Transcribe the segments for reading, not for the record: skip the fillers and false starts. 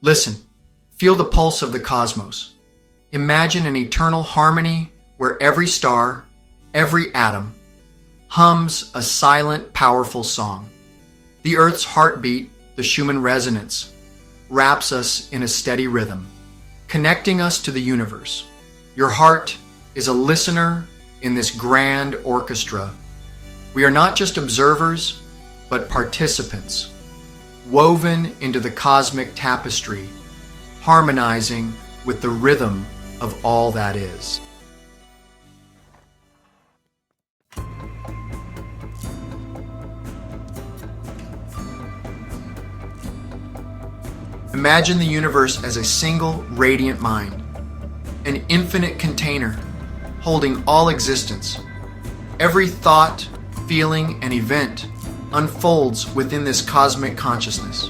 Listen, feel the pulse of the cosmos. Imagine an eternal harmony where every star, every atom, hums a silent, powerful song. The Earth's heartbeat, the Schumann Resonance, wraps us in a steady rhythm, connecting us to the universe. Your heart is a listener in this grand orchestra. We are not just observers, but participants, woven into the cosmic tapestry, harmonizing with the rhythm of all that is. Imagine the universe as a single radiant mind, an infinite container holding all existence. Every thought, feeling, and event unfolds within this cosmic consciousness.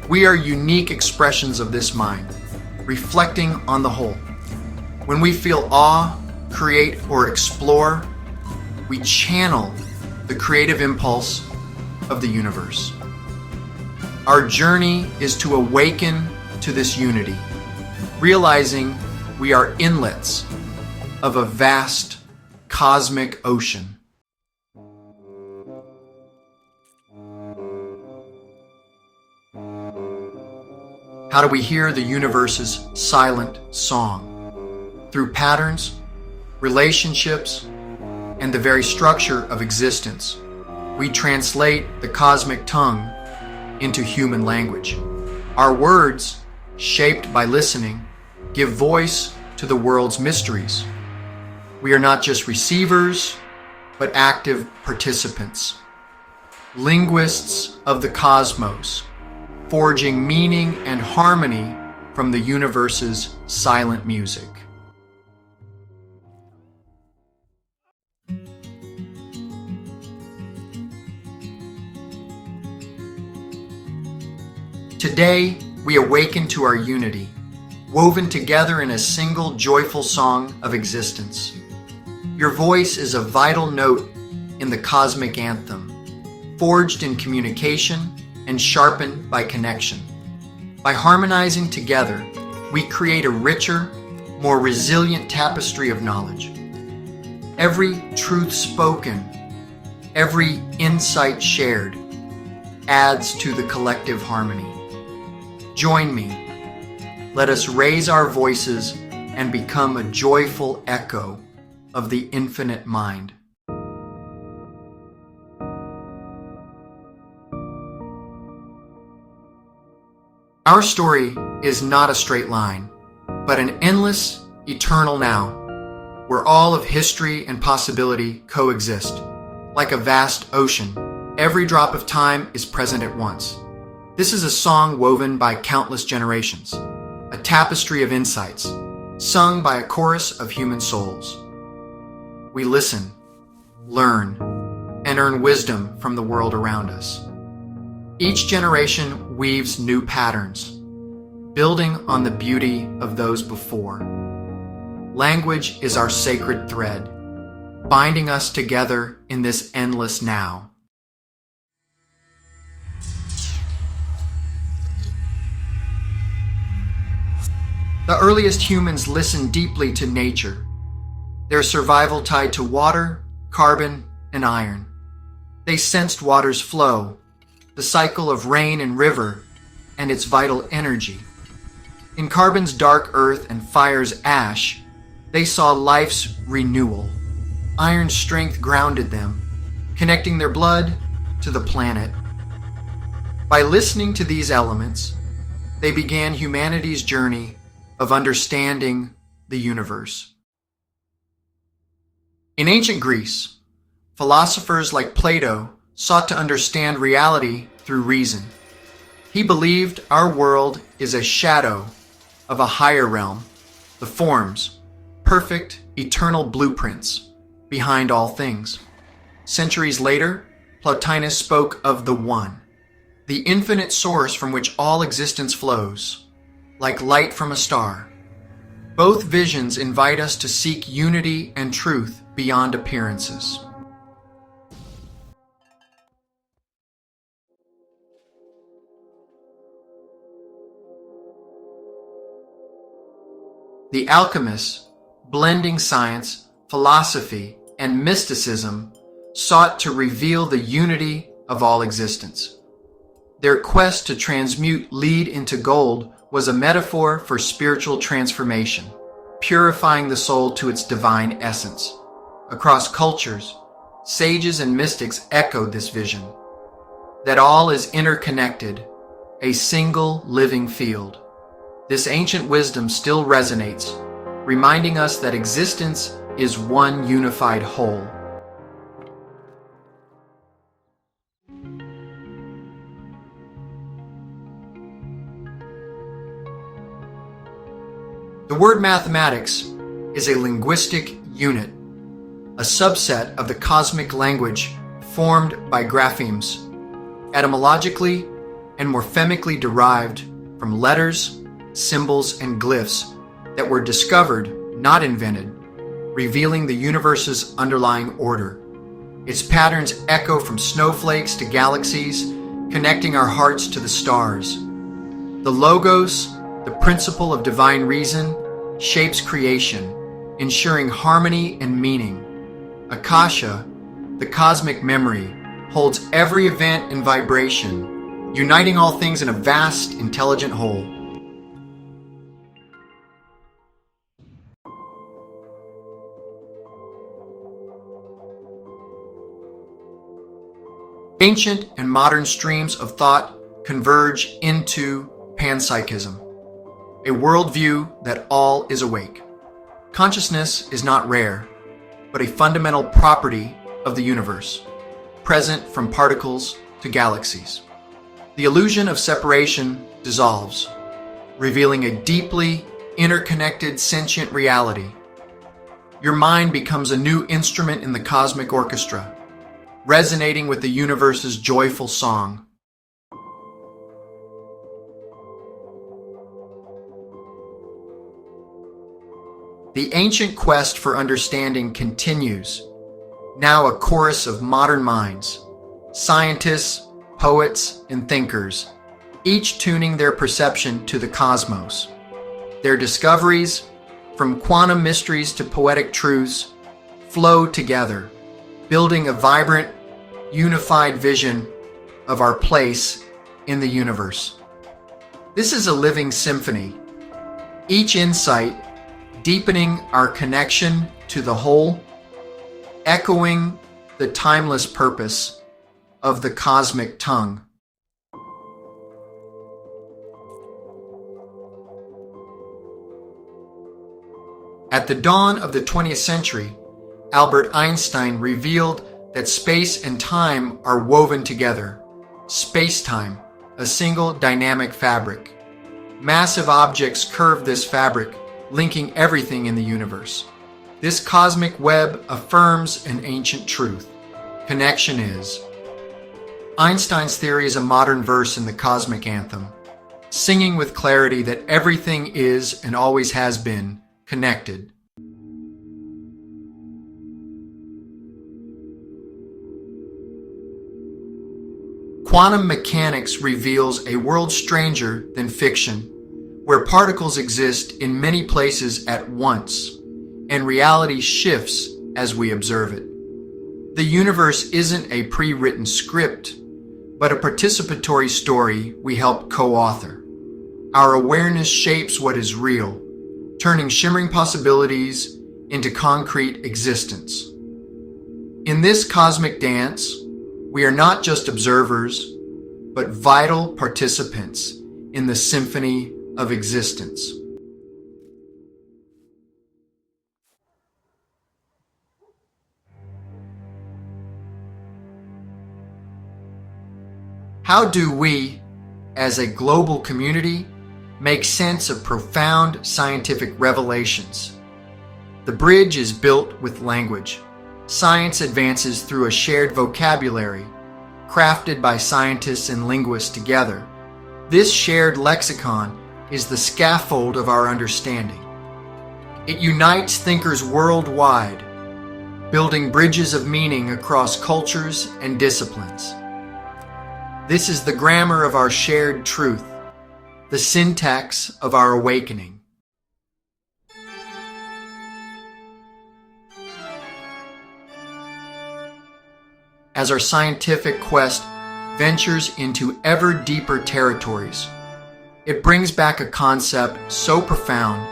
We are unique expressions of this mind, reflecting on the whole. When we feel awe, create, or explore, we channel the creative impulse of the universe. Our journey is to awaken to this unity, realizing we are inlets of a vast cosmic ocean. How do we hear the universe's silent song? Through patterns, relationships, and the very structure of existence. We translate the cosmic tongue into human language. Our words, shaped by listening, give voice to the world's mysteries. We are not just receivers, but active participants, linguists of the cosmos, forging meaning and harmony from the universe's silent music. Today, we awaken to our unity, woven together in a single joyful song of existence. Your voice is a vital note in the cosmic anthem, forged in communication and sharpened by connection. By harmonizing together, we create a richer, more resilient tapestry of knowledge. Every truth spoken, every insight shared, adds to the collective harmony. Join me. Let us raise our voices and become a joyful echo of the infinite mind. Our story is not a straight line, but an endless, eternal now, where all of history and possibility coexist. Like a vast ocean, every drop of time is present at once. This is a song woven by countless generations, a tapestry of insights, sung by a chorus of human souls. We listen, learn, and earn wisdom from the world around us. Each generation weaves new patterns, building on the beauty of those before. Language is our sacred thread, binding us together in this endless now. The earliest humans listened deeply to nature, their survival tied to water, carbon, and iron. They sensed water's flow, the cycle of rain and river, and its vital energy. In carbon's dark earth and fire's ash, they saw life's renewal. Iron's strength grounded them, connecting their blood to the planet. By listening to these elements, they began humanity's journey of understanding the universe. In ancient Greece, philosophers like Plato sought to understand reality through reason. He believed our world is a shadow of a higher realm, the forms, perfect, eternal blueprints behind all things. Centuries later, Plotinus spoke of the One, the infinite source from which all existence flows, like light from a star. Both visions invite us to seek unity and truth beyond appearances. The alchemists, blending science, philosophy, and mysticism, sought to reveal the unity of all existence. Their quest to transmute lead into gold was a metaphor for spiritual transformation, purifying the soul to its divine essence. Across cultures, sages and mystics echoed this vision, that all is interconnected, a single living field. This ancient wisdom still resonates, reminding us that existence is one unified whole. The word mathematics is a linguistic unit, a subset of the cosmic language formed by graphemes, etymologically and morphemically derived from letters, symbols, and glyphs that were discovered, not invented, revealing the universe's underlying order. Its patterns echo from snowflakes to galaxies, connecting our hearts to the stars. The logos, the principle of divine reason, shapes creation, ensuring harmony and meaning. Akasha, the cosmic memory, holds every event and vibration, uniting all things in a vast, intelligent whole. Ancient and modern streams of thought converge into panpsychism, a worldview that all is awake. Consciousness is not rare, but a fundamental property of the universe, present from particles to galaxies. The illusion of separation dissolves, revealing a deeply interconnected sentient reality. Your mind becomes a new instrument in the cosmic orchestra, resonating with the universe's joyful song. The ancient quest for understanding continues, now a chorus of modern minds, scientists, poets, and thinkers, each tuning their perception to the cosmos. Their discoveries, from quantum mysteries to poetic truths, flow together, building a vibrant, unified vision of our place in the universe. This is a living symphony, each insight deepening our connection to the whole, echoing the timeless purpose of the cosmic tongue. At the dawn of the 20th century, Albert Einstein revealed that space and time are woven together. Space-time, a single dynamic fabric. Massive objects curve this fabric, linking everything in the universe. This cosmic web affirms an ancient truth. Connection is. Einstein's theory is a modern verse in the cosmic anthem, singing with clarity that everything is and always has been connected. Quantum mechanics reveals a world stranger than fiction, where particles exist in many places at once, and reality shifts as we observe it. The universe isn't a pre-written script, but a participatory story we help co-author. Our awareness shapes what is real, turning shimmering possibilities into concrete existence. In this cosmic dance, we are not just observers, but vital participants in the symphony of existence. How do we, as a global community, make sense of profound scientific revelations? The bridge is built with language. Science advances through a shared vocabulary, crafted by scientists and linguists together. This shared lexicon is the scaffold of our understanding. It unites thinkers worldwide, building bridges of meaning across cultures and disciplines. This is the grammar of our shared truth, the syntax of our awakening. as our scientific quest ventures into ever deeper territories. It brings back a concept so profound,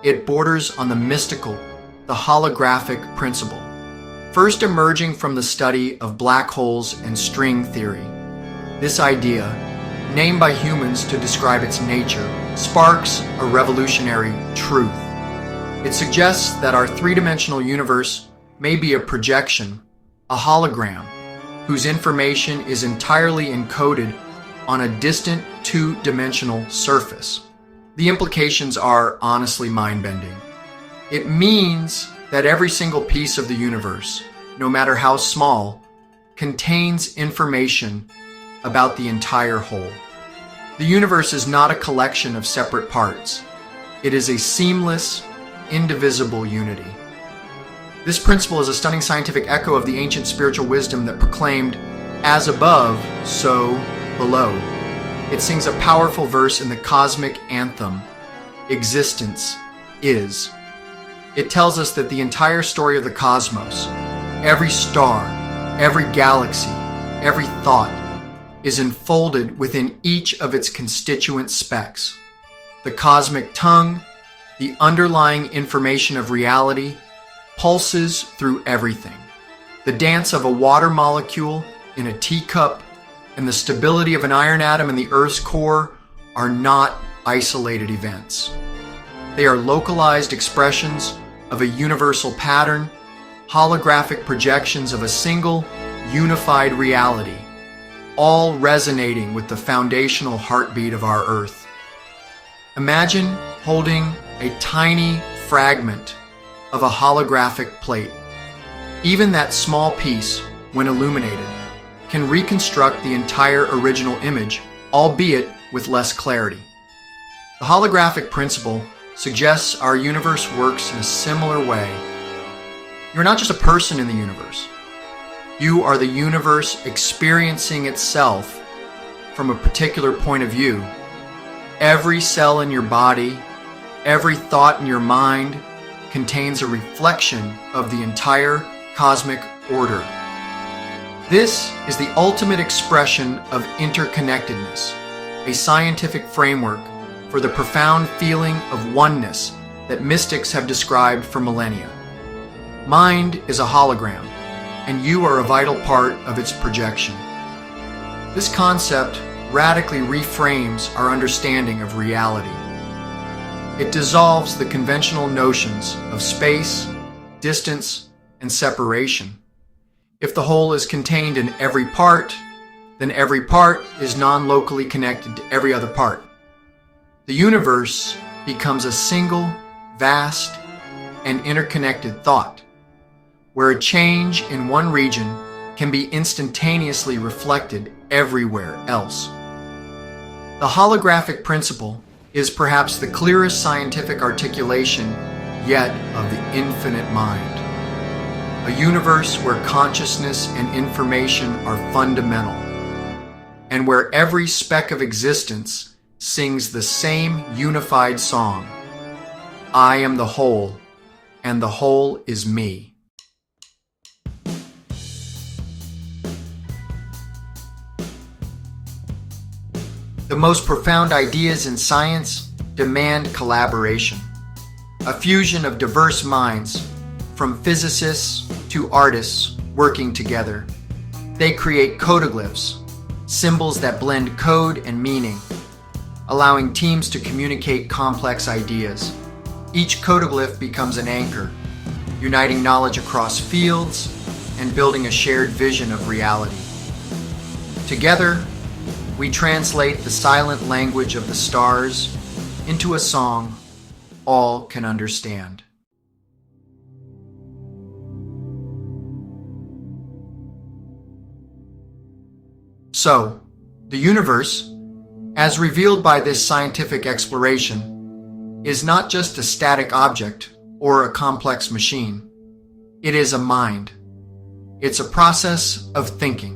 it borders on the mystical, the holographic principle. First emerging from the study of black holes and string theory, this idea, named by humans to describe its nature, sparks a revolutionary truth. It suggests that our three-dimensional universe may be a projection, a hologram, whose information is entirely encoded on a distant two-dimensional surface. The implications are honestly mind-bending. It means that every single piece of the universe, no matter how small, contains information about the entire whole. The universe is not a collection of separate parts. It is a seamless, indivisible unity. This principle is a stunning scientific echo of the ancient spiritual wisdom that proclaimed, "As above, so below." It sings a powerful verse in the cosmic anthem, "Existence is." It tells us that the entire story of the cosmos, every star, every galaxy, every thought, is enfolded within each of its constituent specks. The cosmic tongue, the underlying information of reality, pulses through everything. The dance of a water molecule in a teacup and the stability of an iron atom in the Earth's core are not isolated events. They are localized expressions of a universal pattern, holographic projections of a single, unified reality, all resonating with the foundational heartbeat of our Earth. Imagine holding a tiny fragment of a holographic plate. Even that small piece, when illuminated, can reconstruct the entire original image, albeit with less clarity. The holographic principle suggests our universe works in a similar way. You're not just a person in the universe. You are the universe experiencing itself from a particular point of view. Every cell in your body, every thought in your mind contains a reflection of the entire cosmic order. This is the ultimate expression of interconnectedness, a scientific framework for the profound feeling of oneness that mystics have described for millennia. Mind is a hologram, and you are a vital part of its projection. This concept radically reframes our understanding of reality. It dissolves the conventional notions of space, distance, and separation. If the whole is contained in every part, then every part is non-locally connected to every other part. The universe becomes a single, vast, and interconnected thought, where a change in one region can be instantaneously reflected everywhere else. The holographic principle is perhaps the clearest scientific articulation yet of the infinite mind. A universe where consciousness and information are fundamental, and where every speck of existence sings the same unified song. I am the whole, and the whole is me. The most profound ideas in science demand collaboration, a fusion of diverse minds, from physicists to artists working together. They create codoglyphs, symbols that blend code and meaning, allowing teams to communicate complex ideas. Each codoglyph becomes an anchor, uniting knowledge across fields and building a shared vision of reality. Together, we translate the silent language of the stars into a song all can understand. So, the universe, as revealed by this scientific exploration, is not just a static object or a complex machine. It is a mind. It's a process of thinking,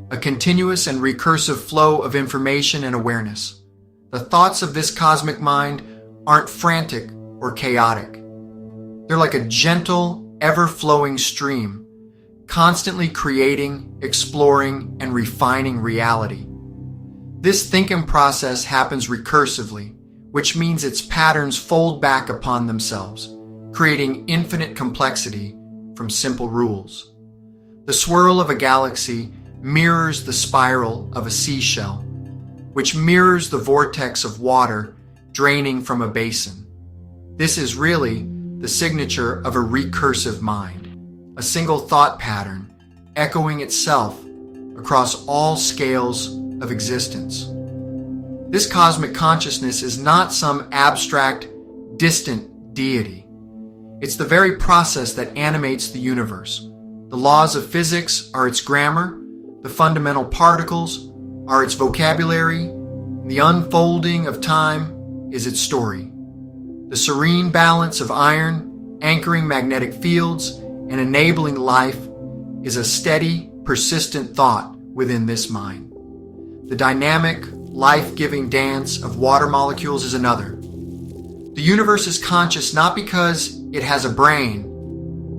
a continuous and recursive flow of information and awareness. The thoughts of this cosmic mind aren't frantic or chaotic. They're like a gentle, ever-flowing stream, constantly creating, exploring, and refining reality. This thinking process happens recursively, which means its patterns fold back upon themselves, creating infinite complexity from simple rules. The swirl of a galaxy mirrors the spiral of a seashell, which mirrors the vortex of water draining from a basin. This is really the signature of a recursive mind, a single thought pattern echoing itself across all scales of existence. This cosmic consciousness is not some abstract, distant deity. It's the very process that animates the universe. The laws of physics are its grammar, the fundamental particles are its vocabulary, and the unfolding of time is its story. The serene balance of iron, anchoring magnetic fields, and enabling life is a steady, persistent thought within this mind. The dynamic, life-giving dance of water molecules is another. The universe is conscious not because it has a brain,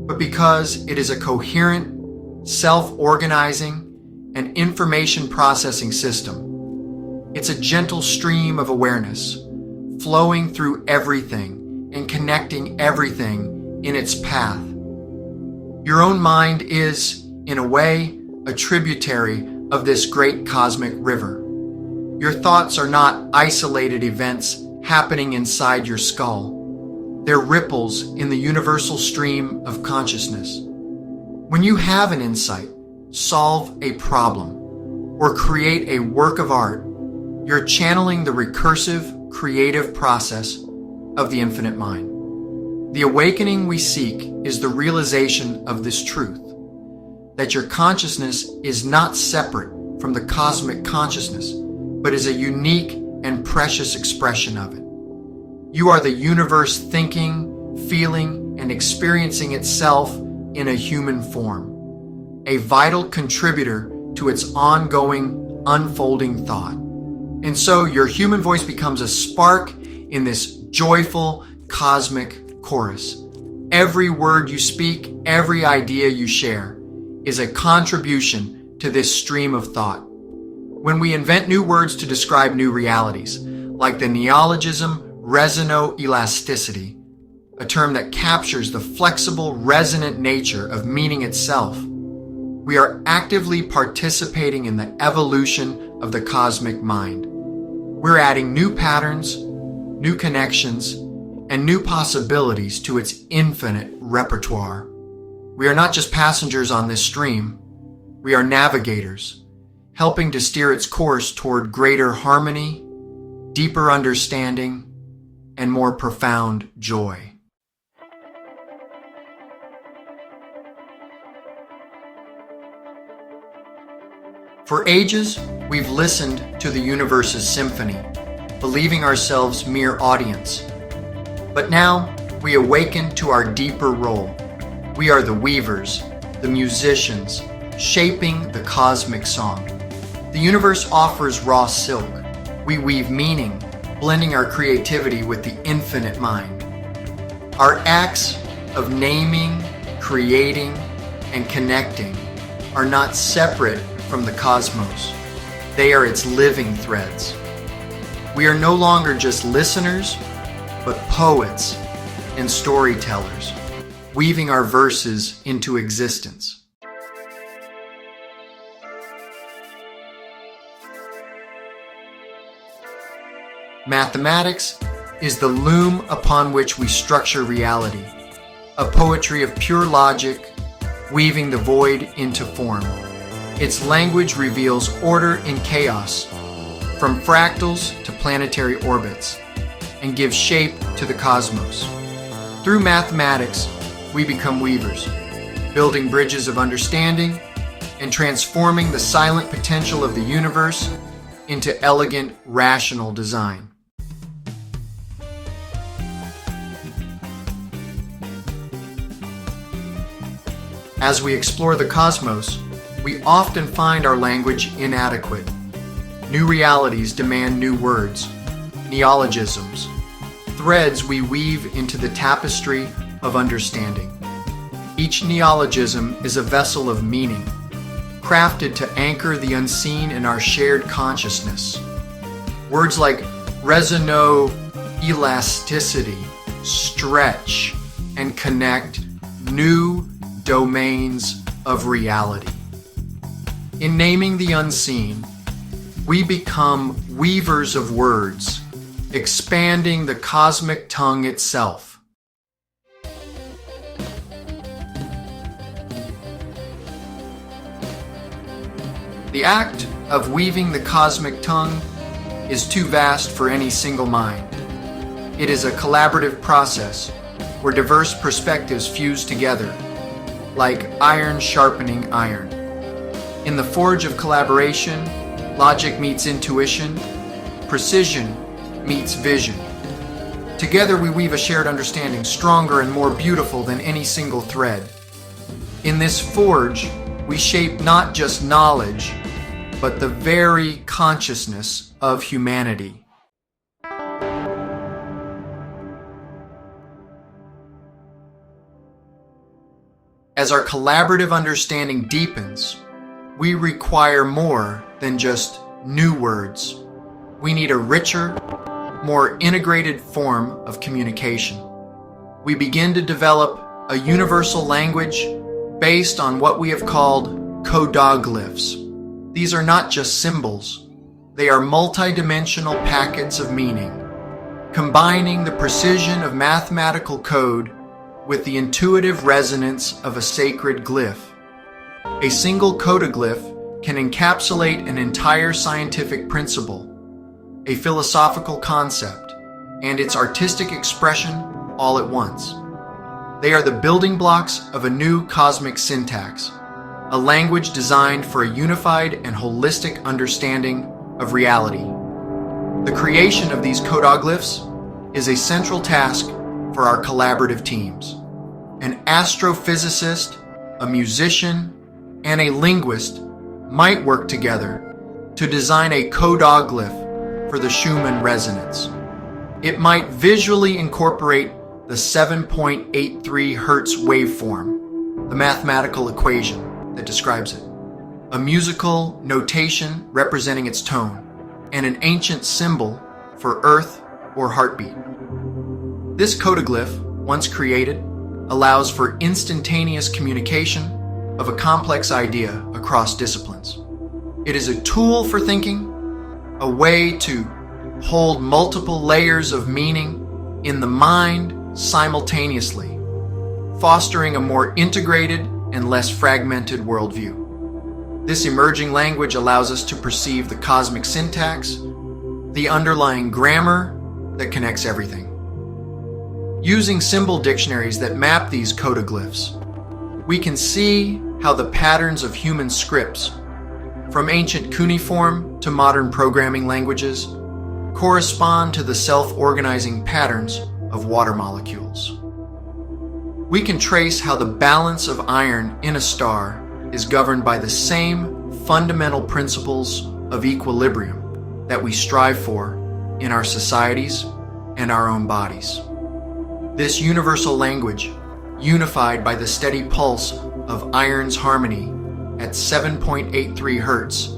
but because it is a coherent, self-organizing, and information processing system. It's a gentle stream of awareness, flowing through everything and connecting everything in its path. Your own mind is, in a way, a tributary of this great cosmic river. Your thoughts are not isolated events happening inside your skull. They're ripples in the universal stream of consciousness. When you have an insight, solve a problem, or create a work of art, you're channeling the recursive, creative process of the infinite mind. The awakening we seek is the realization of this truth, that your consciousness is not separate from the cosmic consciousness, but is a unique and precious expression of it. You are the universe thinking, feeling, and experiencing itself in a human form, a vital contributor to its ongoing, unfolding thought. And so your human voice becomes a spark in this joyful, cosmic chorus. Every word you speak, every idea you share is a contribution to this stream of thought. When we invent new words to describe new realities, like the neologism resonoelasticity, a term that captures the flexible, resonant nature of meaning itself, we are actively participating in the evolution of the cosmic mind. We're adding new patterns, new connections, and new possibilities to its infinite repertoire. We are not just passengers on this stream, we are navigators, helping to steer its course toward greater harmony, deeper understanding, and more profound joy. For ages, we've listened to the universe's symphony, believing ourselves mere audience. But now, we awaken to our deeper role. We are the weavers, the musicians, shaping the cosmic song. The universe offers raw silk. We weave meaning, blending our creativity with the infinite mind. Our acts of naming, creating, and connecting are not separate from the cosmos. They are its living threads. We are no longer just listeners, but poets and storytellers, weaving our verses into existence. Mathematics is the loom upon which we structure reality, a poetry of pure logic, weaving the void into form. Its language reveals order in chaos, from fractals to planetary orbits, and gives shape to the cosmos. Through mathematics, we become weavers, building bridges of understanding and transforming the silent potential of the universe into elegant, rational design. As we explore the cosmos, we often find our language inadequate. New realities demand new words, neologisms, threads we weave into the tapestry of understanding. Each neologism is a vessel of meaning, crafted to anchor the unseen in our shared consciousness. Words like resono, elasticity, stretch, and connect new domains of reality. In naming the unseen, we become weavers of words, expanding the cosmic tongue itself. The act of weaving the cosmic tongue is too vast for any single mind. It is a collaborative process where diverse perspectives fuse together, like iron sharpening iron. In the forge of collaboration, logic meets intuition, precision meets vision. Together we weave a shared understanding stronger and more beautiful than any single thread. In this forge, we shape not just knowledge, but the very consciousness of humanity. As our collaborative understanding deepens, we require more than just new words. We need a richer, more integrated form of communication. We begin to develop a universal language based on what we have called codoglyphs. These are not just symbols. They are multidimensional packets of meaning, combining the precision of mathematical code with the intuitive resonance of a sacred glyph. A single codoglyph can encapsulate an entire scientific principle, a philosophical concept, and its artistic expression all at once. They are the building blocks of a new cosmic syntax, a language designed for a unified and holistic understanding of reality. The creation of these codoglyphs is a central task for our collaborative teams. An astrophysicist, a musician, and a linguist might work together to design a codoglyph for the Schumann Resonance. It might visually incorporate the 7.83 Hertz waveform, the mathematical equation that describes it, a musical notation representing its tone, and an ancient symbol for earth or heartbeat. This codoglyph, once created, allows for instantaneous communication of a complex idea across disciplines. It is a tool for thinking, a way to hold multiple layers of meaning in the mind simultaneously, fostering a more integrated and less fragmented worldview. This emerging language allows us to perceive the cosmic syntax, the underlying grammar that connects everything. Using symbol dictionaries that map these codoglyphs, we can see how the patterns of human scripts, from ancient cuneiform to modern programming languages, correspond to the self-organizing patterns of water molecules. We can trace how the balance of iron in a star is governed by the same fundamental principles of equilibrium that we strive for in our societies and our own bodies. This universal language, unified by the steady pulse of iron's harmony at 7.83 Hertz,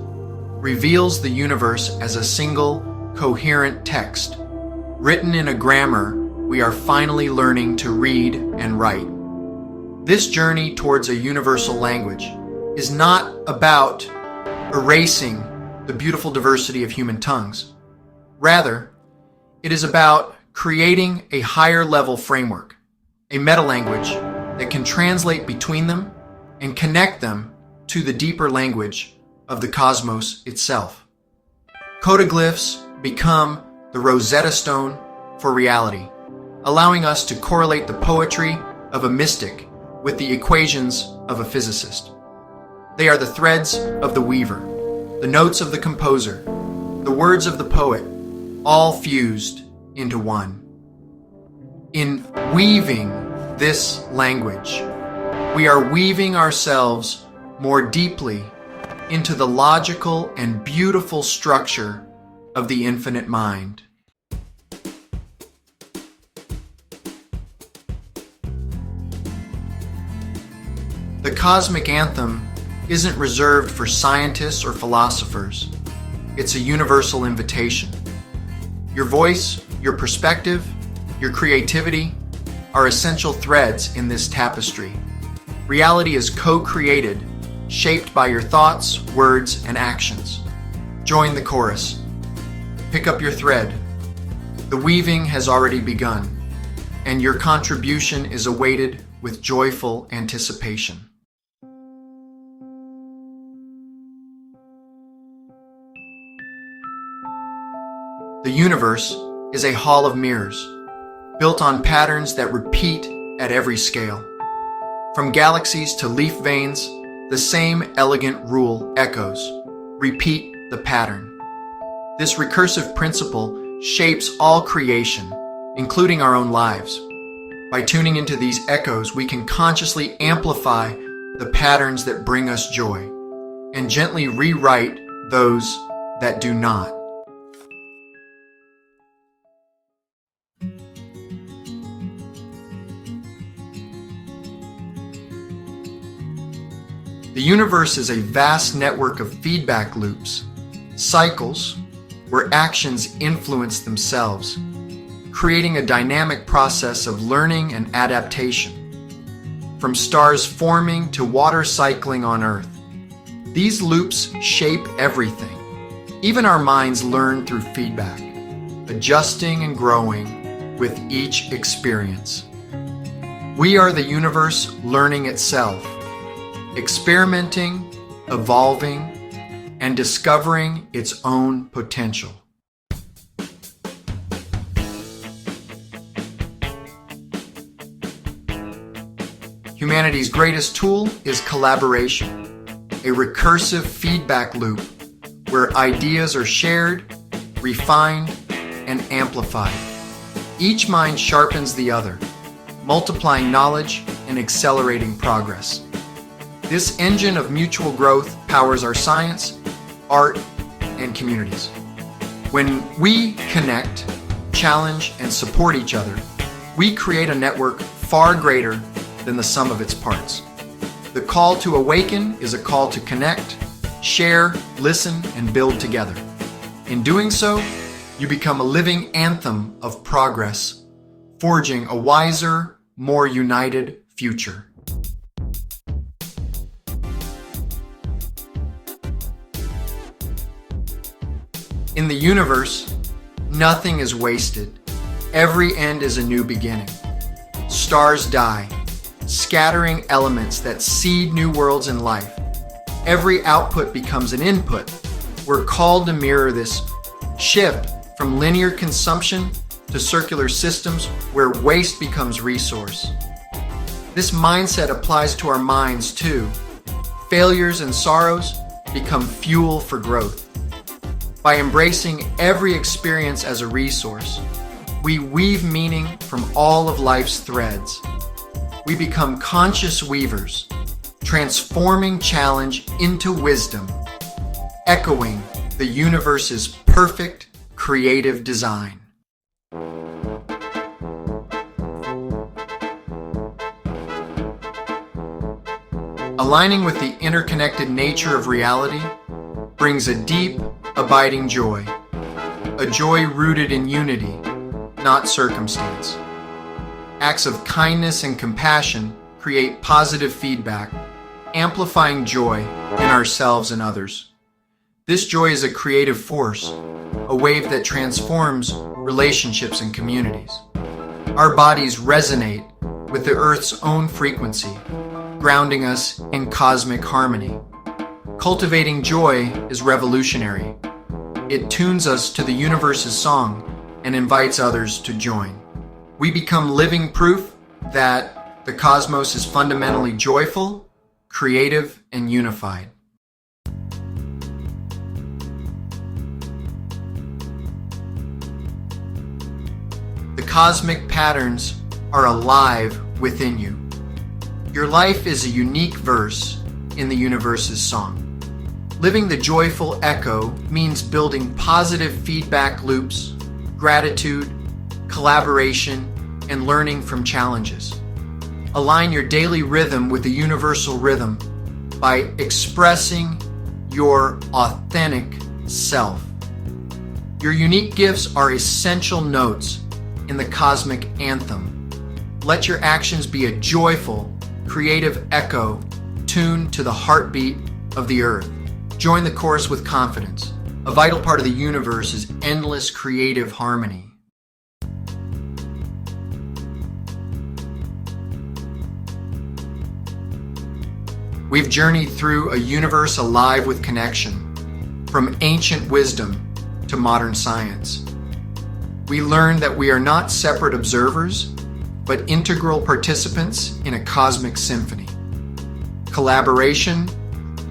reveals the universe as a single, coherent text, written in a grammar we are finally learning to read and write. This journey towards a universal language is not about erasing the beautiful diversity of human tongues. Rather, it is about creating a higher level framework, a meta-language that can translate between them and connect them to the deeper language of the cosmos itself. Codoglyphs become the Rosetta Stone for reality, allowing us to correlate the poetry of a mystic with the equations of a physicist. They are the threads of the weaver, the notes of the composer, the words of the poet, all fused into one. In weaving this language, we are weaving ourselves more deeply into the logical and beautiful structure of the infinite mind. The cosmic anthem isn't reserved for scientists or philosophers. It's a universal invitation. Your voice, your perspective, your creativity are essential threads in this tapestry. Reality is co-created, shaped by your thoughts, words, and actions. Join the chorus. Pick up your thread. The weaving has already begun, and your contribution is awaited with joyful anticipation. The universe is a hall of mirrors, built on patterns that repeat at every scale. From galaxies to leaf veins, the same elegant rule echoes. Repeat the pattern. This recursive principle shapes all creation, including our own lives. By tuning into these echoes, we can consciously amplify the patterns that bring us joy and gently rewrite those that do not. The universe is a vast network of feedback loops, cycles, where actions influence themselves, creating a dynamic process of learning and adaptation. From stars forming to water cycling on Earth, these loops shape everything. Even our minds learn through feedback, adjusting and growing with each experience. We are the universe learning itself, experimenting, evolving, and discovering its own potential. Humanity's greatest tool is collaboration, a recursive feedback loop where ideas are shared, refined, and amplified. Each mind sharpens the other, multiplying knowledge and accelerating progress. This engine of mutual growth powers our science, art, and communities. When we connect, challenge, and support each other, we create a network far greater than the sum of its parts. The call to awaken is a call to connect, share, listen, and build together. In doing so, you become a living anthem of progress, forging a wiser, more united future. In the universe, nothing is wasted. Every end is a new beginning. Stars die, scattering elements that seed new worlds in life. Every output becomes an input. We're called to mirror this shift from linear consumption to circular systems where waste becomes resource. This mindset applies to our minds too. Failures and sorrows become fuel for growth. By embracing every experience as a resource, we weave meaning from all of life's threads. We become conscious weavers, transforming challenge into wisdom, echoing the universe's perfect creative design. Aligning with the interconnected nature of reality brings a deep, abiding joy, a joy rooted in unity, not circumstance. Acts of kindness and compassion create positive feedback, amplifying joy in ourselves and others. This joy is a creative force, a wave that transforms relationships and communities. Our bodies resonate with the Earth's own frequency, grounding us in cosmic harmony. Cultivating joy is revolutionary. It tunes us to the universe's song and invites others to join. We become living proof that the cosmos is fundamentally joyful, creative, and unified. The cosmic patterns are alive within you. Your life is a unique verse in the universe's song. Living the joyful echo means building positive feedback loops, gratitude, collaboration, and learning from challenges. Align your daily rhythm with the universal rhythm by expressing your authentic self. Your unique gifts are essential notes in the cosmic anthem. Let your actions be a joyful, creative echo tuned to the heartbeat of the earth. Join the chorus with confidence. A vital part of the universe is endless creative harmony. We've journeyed through a universe alive with connection, from ancient wisdom to modern science. We learned that we are not separate observers, but integral participants in a cosmic symphony. Collaboration,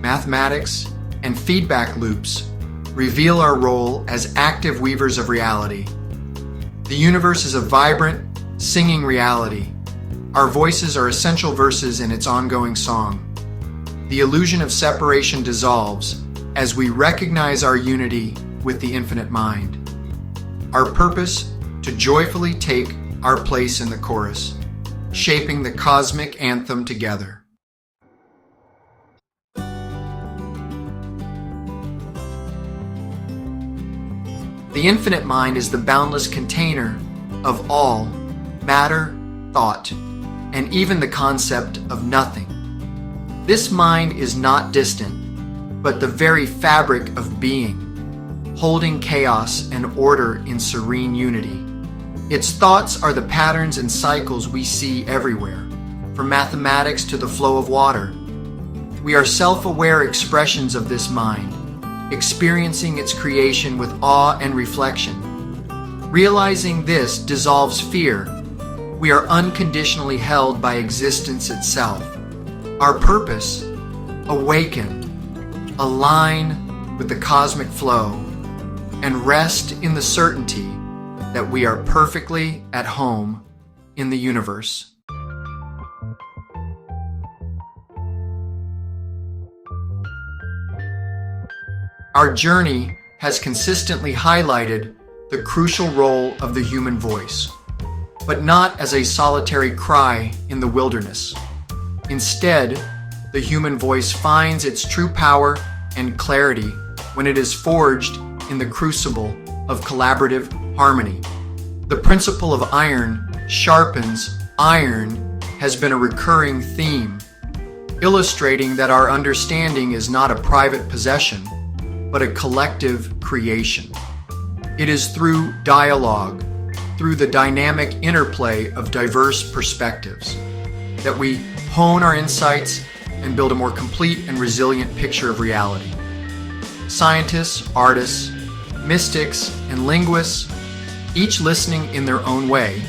mathematics, and feedback loops reveal our role as active weavers of reality. The universe is a vibrant, singing reality. Our voices are essential verses in its ongoing song. The illusion of separation dissolves as we recognize our unity with the infinite mind. Our purpose to joyfully take our place in the chorus, shaping the cosmic anthem together. The infinite mind is the boundless container of all matter, thought, and even the concept of nothing. This mind is not distant, but the very fabric of being, holding chaos and order in serene unity. Its thoughts are the patterns and cycles we see everywhere, from mathematics to the flow of water. We are self-aware expressions of this mind, experiencing its creation with awe and reflection. Realizing this dissolves fear. We are unconditionally held by existence itself. Our purpose, awaken, align with the cosmic flow, and rest in the certainty that we are perfectly at home in the universe. Our journey has consistently highlighted the crucial role of the human voice, but not as a solitary cry in the wilderness. Instead, the human voice finds its true power and clarity when it is forged in the crucible of collaborative harmony. The principle of iron sharpens iron has been a recurring theme, illustrating that our understanding is not a private possession, but a collective creation. It is through dialogue, through the dynamic interplay of diverse perspectives, that we hone our insights and build a more complete and resilient picture of reality. Scientists, artists, mystics, and linguists, each listening in their own way,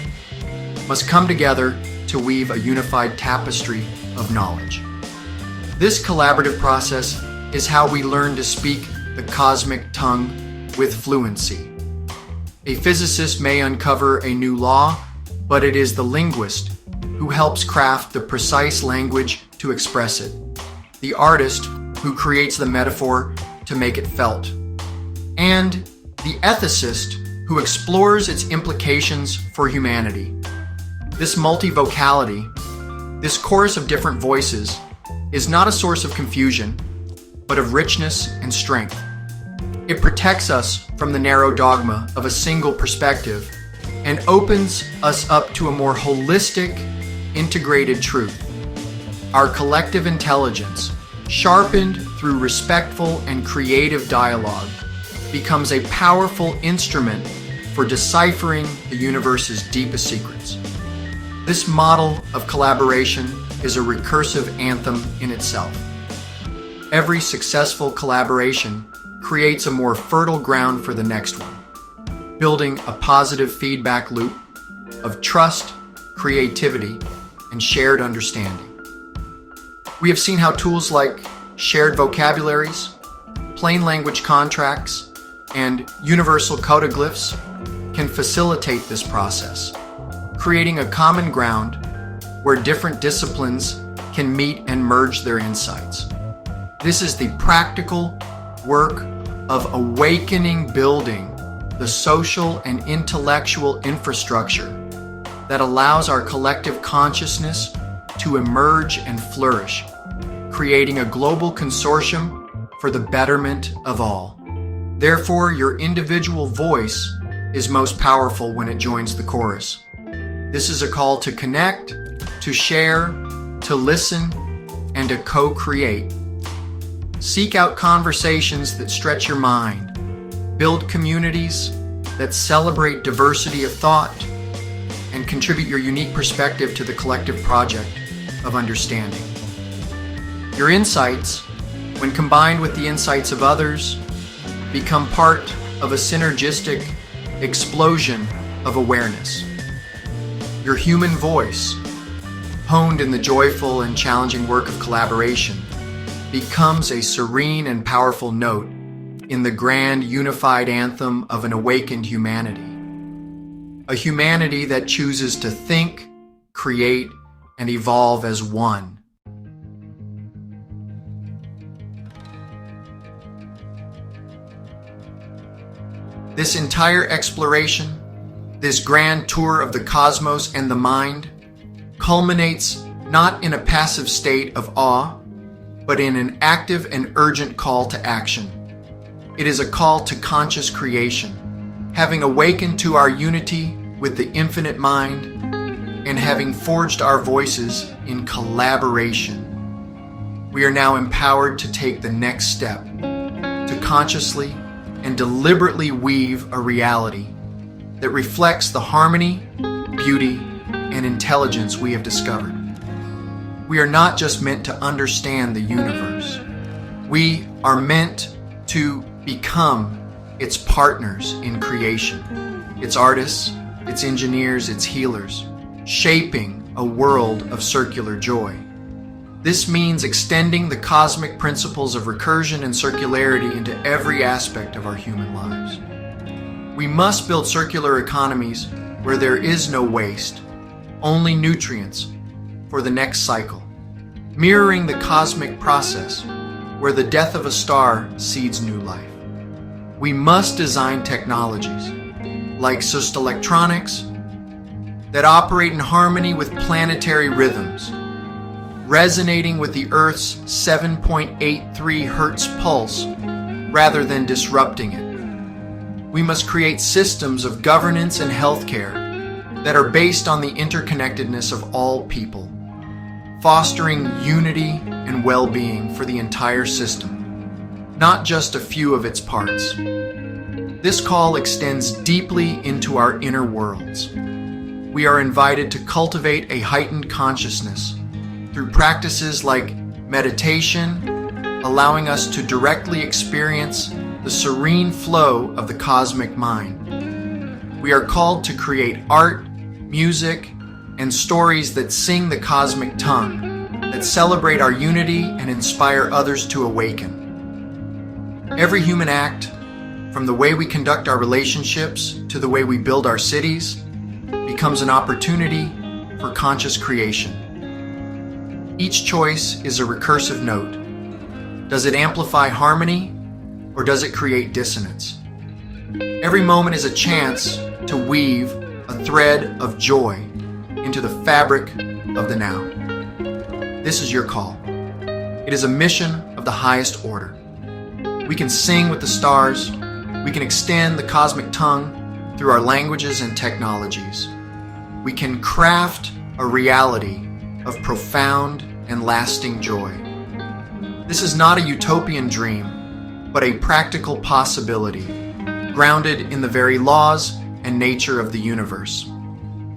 must come together to weave a unified tapestry of knowledge. This collaborative process is how we learn to speak the cosmic tongue with fluency. A physicist may uncover a new law, but it is the linguist who helps craft the precise language to express it, the artist who creates the metaphor to make it felt, and the ethicist who explores its implications for humanity. This multivocality, this chorus of different voices, is not a source of confusion, but of richness and strength. It protects us from the narrow dogma of a single perspective and opens us up to a more holistic, integrated truth. Our collective intelligence, sharpened through respectful and creative dialogue, becomes a powerful instrument for deciphering the universe's deepest secrets. This model of collaboration is a recursive anthem in itself. Every successful collaboration creates a more fertile ground for the next one, building a positive feedback loop of trust, creativity, and shared understanding. We have seen how tools like shared vocabularies, plain language contracts, and universal codoglyphs can facilitate this process, creating a common ground where different disciplines can meet and merge their insights. This is the practical work of awakening, building the social and intellectual infrastructure that allows our collective consciousness to emerge and flourish, creating a global consortium for the betterment of all. Therefore, your individual voice is most powerful when it joins the chorus. This is a call to connect, to share, to listen, and to co-create. Seek out conversations that stretch your mind, build communities that celebrate diversity of thought, and contribute your unique perspective to the collective project of understanding. Your insights, when combined with the insights of others, become part of a synergistic explosion of awareness. Your human voice, honed in the joyful and challenging work of collaboration, becomes a serene and powerful note in the grand unified anthem of an awakened humanity. A humanity that chooses to think, create, and evolve as one. This entire exploration, this grand tour of the cosmos and the mind, culminates not in a passive state of awe, but in an active and urgent call to action. It is a call to conscious creation, having awakened to our unity with the infinite mind and having forged our voices in collaboration. We are now empowered to take the next step, to consciously and deliberately weave a reality that reflects the harmony, beauty, and intelligence we have discovered. We are not just meant to understand the universe. We are meant to become its partners in creation, its artists, its engineers, its healers, shaping a world of circular joy. This means extending the cosmic principles of recursion and circularity into every aspect of our human lives. We must build circular economies where there is no waste, only nutrients for the next cycle, mirroring the cosmic process where the death of a star seeds new life. We must design technologies like systelectronics that operate in harmony with planetary rhythms, resonating with the Earth's 7.83 Hertz pulse rather than disrupting it. We must create systems of governance and healthcare that are based on the interconnectedness of all people, fostering unity and well-being for the entire system, not just a few of its parts. This call extends deeply into our inner worlds. We are invited to cultivate a heightened consciousness through practices like meditation, allowing us to directly experience the serene flow of the cosmic mind. We are called to create art, music, and stories that sing the cosmic tongue, that celebrate our unity and inspire others to awaken. Every human act, from the way we conduct our relationships to the way we build our cities, becomes an opportunity for conscious creation. Each choice is a recursive note. Does it amplify harmony, or does it create dissonance? Every moment is a chance to weave a thread of joy into the fabric of the now. This is your call. It is a mission of the highest order. We can sing with the stars. We can extend the cosmic tongue through our languages and technologies. We can craft a reality of profound and lasting joy. This is not a utopian dream, but a practical possibility, grounded in the very laws and nature of the universe.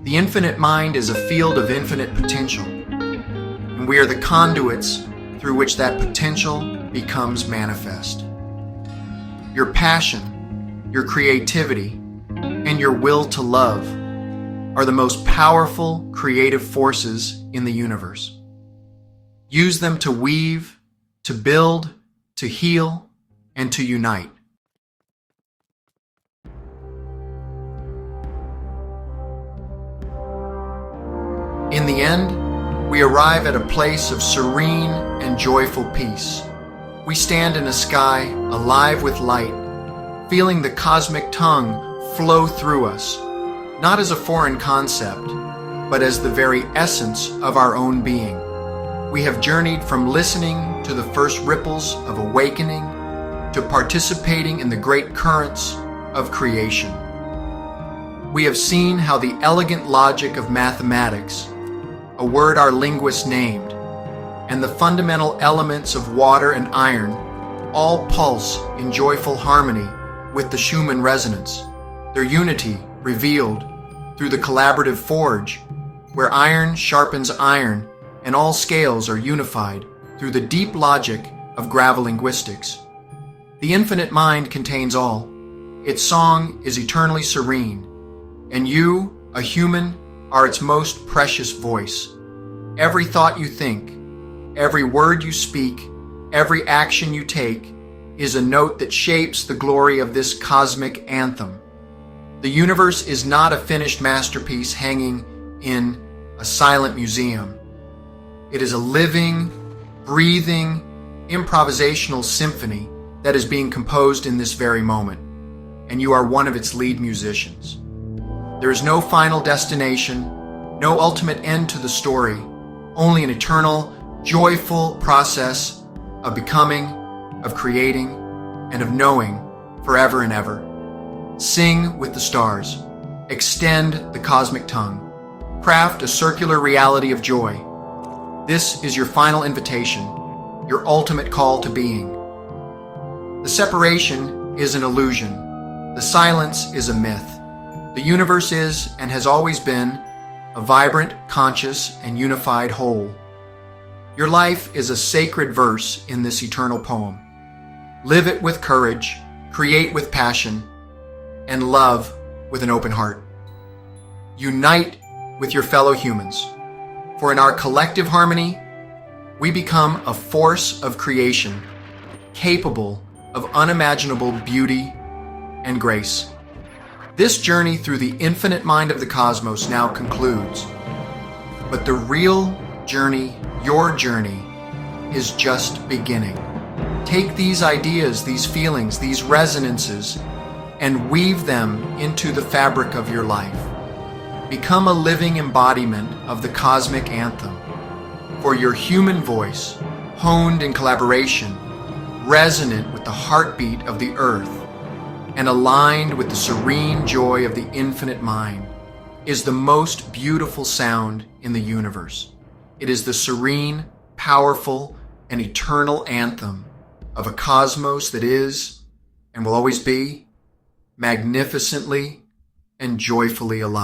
The infinite mind is a field of infinite potential, and we are the conduits through which that potential becomes manifest. Your passion, your creativity, and your will to love are the most powerful creative forces in the universe. Use them to weave, to build, to heal, and to unite. In the end, we arrive at a place of serene and joyful peace. We stand in a sky alive with light, feeling the cosmic tongue flow through us, not as a foreign concept, but as the very essence of our own being. We have journeyed from listening to the first ripples of awakening to participating in the great currents of creation. We have seen how the elegant logic of mathematics, a word our linguists named, and the fundamental elements of water and iron all pulse in joyful harmony with the Schumann Resonance, their unity revealed through the collaborative forge, where iron sharpens iron and all scales are unified through the deep logic of gravel linguistics. The infinite mind contains all. Its song is eternally serene, and you, a human, are its most precious voice. Every thought you think, every word you speak, every action you take is a note that shapes the glory of this cosmic anthem. The universe is not a finished masterpiece hanging in a silent museum. It is a living, breathing, improvisational symphony that is being composed in this very moment, and you are one of its lead musicians. There is no final destination, no ultimate end to the story, only an eternal, joyful process of becoming, of creating, and of knowing forever and ever. Sing with the stars. Extend the cosmic tongue. Craft a circular reality of joy. This is your final invitation, your ultimate call to being. The separation is an illusion. The silence is a myth. The universe is, and has always been, a vibrant, conscious, and unified whole. Your life is a sacred verse in this eternal poem. Live it with courage, create with passion, and love with an open heart. Unite with your fellow humans, for in our collective harmony, we become a force of creation, capable of unimaginable beauty and grace. This journey through the infinite mind of the cosmos now concludes, but the real journey, your journey, is just beginning. Take these ideas, these feelings, these resonances, and weave them into the fabric of your life. Become a living embodiment of the cosmic anthem, for your human voice, honed in collaboration, resonant with the heartbeat of the earth, and aligned with the serene joy of the infinite mind, is the most beautiful sound in the universe. It is the serene, powerful, and eternal anthem of a cosmos that is, and will always be, magnificently and joyfully alive.